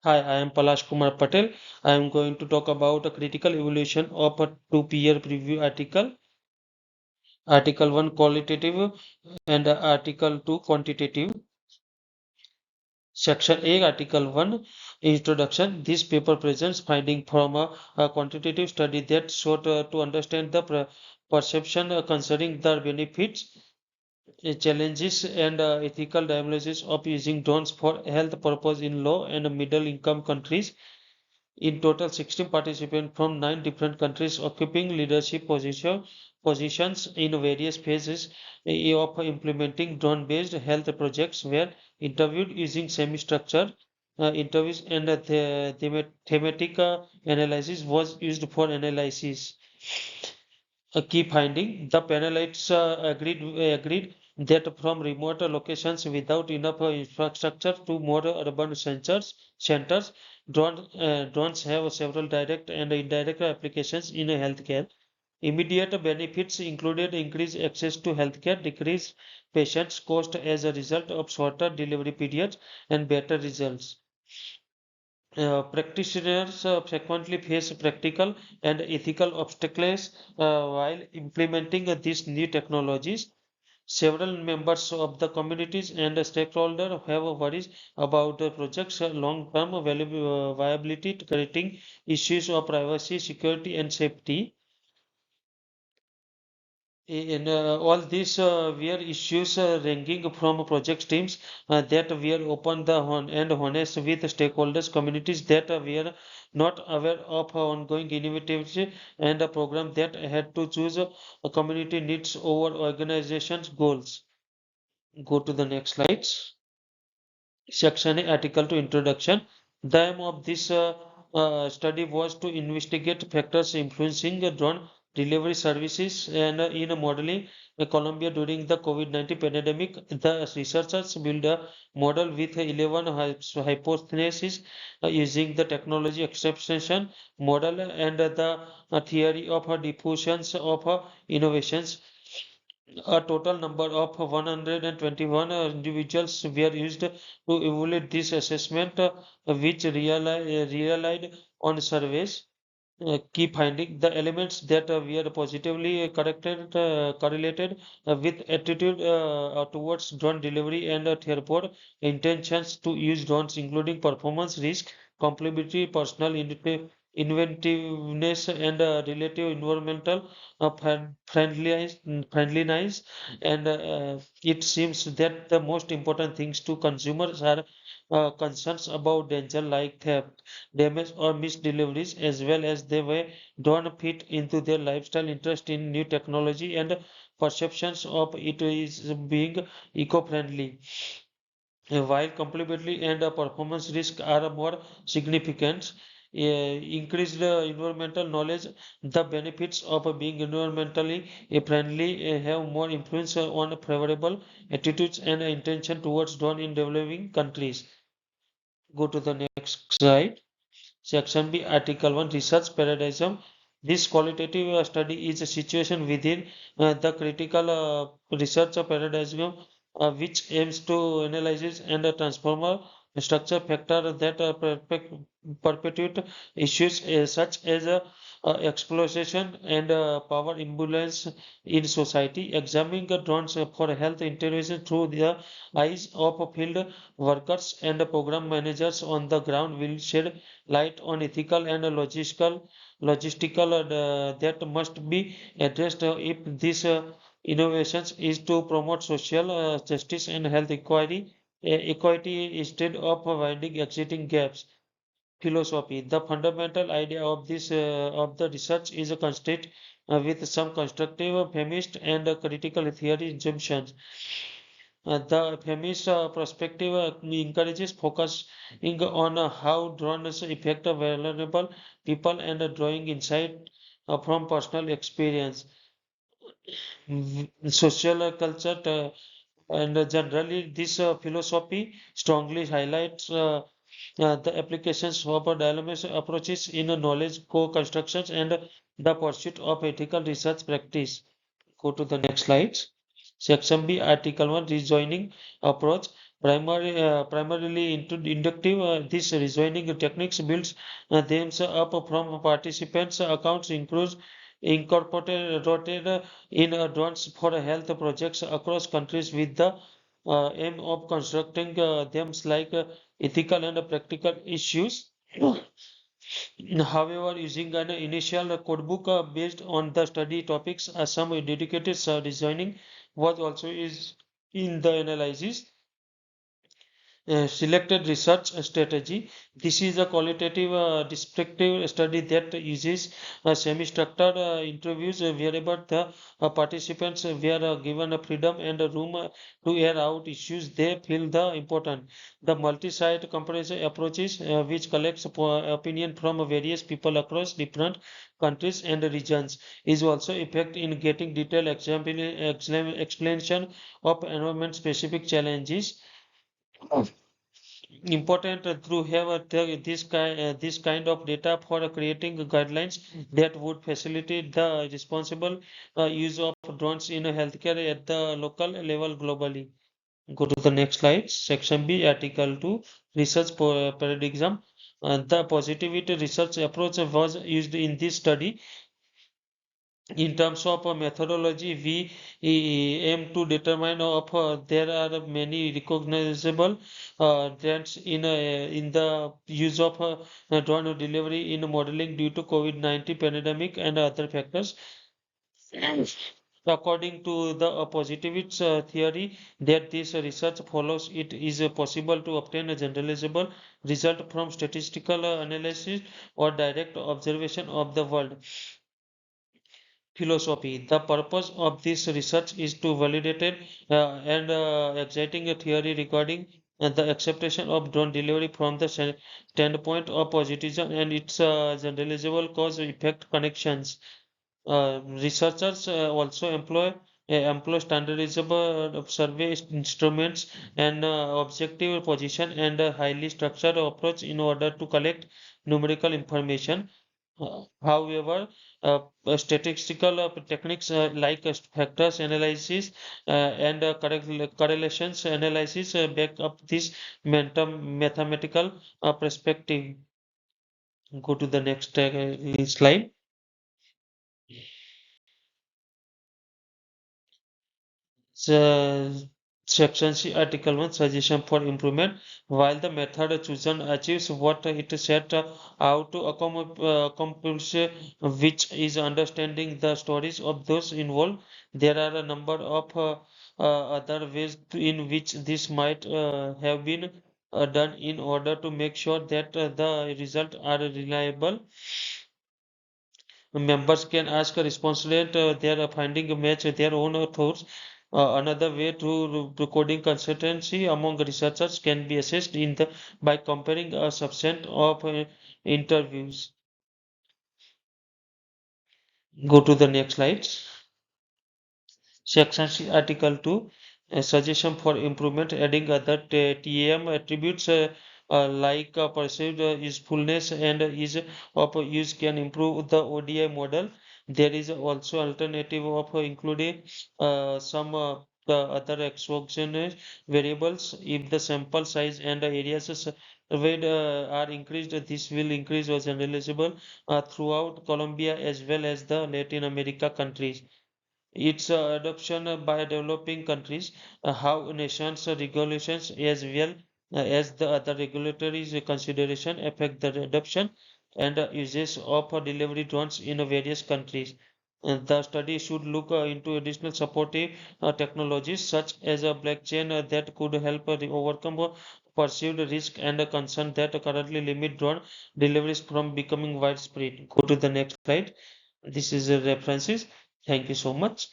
Hi, I am Palash Kumar Patel. I am going to talk about a critical evolution of a two peer preview article. Article 1 qualitative and Article 2 quantitative. Section A, Article 1 Introduction. This paper presents finding from a quantitative study that sought to understand the perception concerning the benefits, challenges, and ethical diagnosis of using drones for health purpose in low and middle income countries. In total, 16 participants from 9 different countries occupying leadership positions in various phases of implementing drone-based health projects were interviewed using semi-structured interviews, and thematic analysis was used for analysis. A key finding: the panelists agreed that from remote locations without enough infrastructure to more urban centers, drones have several direct and indirect applications in healthcare. Immediate benefits included increased access to healthcare, decreased patients' cost as a result of shorter delivery periods, and better results. Practitioners frequently face practical and ethical obstacles while implementing these new technologies. Several members of the communities and stakeholders have worries about the project's long-term viability, creating issues of privacy, security, and safety. In all these were issues ranging from project teams that were open and honest with stakeholders, communities that were not aware of ongoing initiatives, and a program that had to choose community needs over organizations' goals. Go to the next slides. Section A, Article to Introduction. The aim of this study was to investigate factors influencing drone delivery services and in modeling Colombia during the COVID-19 pandemic. The researchers built a model with 11 hypotheses using the technology exception model and the theory of diffusions of innovations. A total number of 121 individuals were used to evaluate this assessment, which relied on surveys. Key finding: the elements that were positively correlated with attitude towards drone delivery and therefore intentions to use drones, including performance risk, complementary personal inventiveness, and relative environmental friendliness. And it seems that the most important things to consumers are concerns about danger like theft, damage, or missed deliveries, as well as they way don't fit into their lifestyle interest in new technology and perceptions of it is being eco-friendly. While compatibility and performance risk are more significant, increased environmental knowledge, the benefits of being environmentally friendly have more influence on favorable attitudes and intention towards drone in developing countries. Go to the next slide. Section B, Article 1, Research Paradigm. This qualitative study is a situation within the critical research paradigm, which aims to analyze and transform a structure factor that perpetuate issues such as exploitation and power imbalance in society. Examining drones for health intervention through the eyes of field workers and program managers on the ground will shed light on ethical and logistical that must be addressed if this innovations is to promote social justice and health equity instead of finding existing gaps. Philosophy: the fundamental idea of this of the research is a constraint with some constructive feminist and critical theory assumptions. The feminist perspective encourages focusing on how drones affect vulnerable people and drawing insight from personal experience. Social culture and generally this philosophy strongly highlights the applications of dynamic approaches in knowledge co-constructions and the pursuit of ethical research practice. Go to the next slide. Section B, Article 1, Rejoining Approach. primarily into inductive. This reasoning techniques builds them up from participants' accounts, includes incorporated in advance for health projects across countries with the aim of constructing them like ethical and practical issues. However, using an initial codebook based on the study topics, some dedicated designing was also is in the analysis. Selected research strategy. This is a qualitative descriptive study that uses semi-structured interviews wherever the participants were given a freedom and a room to air out issues they feel the important. The multi-site comparison approaches, which collects opinion from various people across different countries and regions, is also effective in getting detailed explanation of environment-specific challenges. Important through have this kind of data for creating guidelines that would facilitate the responsible use of drones in healthcare at the local level globally. Go to the next slide. Section B, Article 2, Research Paradigm. The positivity research approach was used in this study. In terms of methodology, we aim to determine of there are many recognizable trends in the use of drone delivery in modeling due to COVID-19 pandemic and other factors. According to the positivist theory that this research follows, it is possible to obtain a generalizable result from statistical analysis or direct observation of the world. Philosophy. The purpose of this research is to validate and exciting a theory regarding the acceptation of drone delivery from the standpoint of positivism and its generalizable cause-effect connections. Researchers also employ standardizable survey instruments and objective position and a highly structured approach in order to collect numerical information. However, statistical techniques like factors analysis and correlations analysis back up this mathematical perspective. Go to the next slide. So, Section C, Article 1, Suggestion for Improvement. While the method chosen achieves what it set out to accomplish, which is understanding the stories of those involved, there are a number of other ways in which this might have been done in order to make sure that the results are reliable. Members can ask a respondent their finding match their own thoughts. Another way to coding consistency among researchers can be assessed by comparing a subset of interviews. Go to the next slide. Section C, Article 2, suggestion for improvement, adding other TAM attributes like perceived usefulness and ease of use can improve the ODI model. There is also alternative of including some the other exogenous variables. If the sample size and the areas surveyed are increased, this will increase or generalizable throughout Colombia as well as the Latin America countries. Its adoption by developing countries, how nations' regulations as well as the other regulatory consideration affect the adoption and uses of delivery drones in various countries. The study should look into additional supportive technologies such as a blockchain that could help overcome perceived risk and concern that currently limit drone deliveries from becoming widespread. Go to the next slide. This is references. Thank you so much.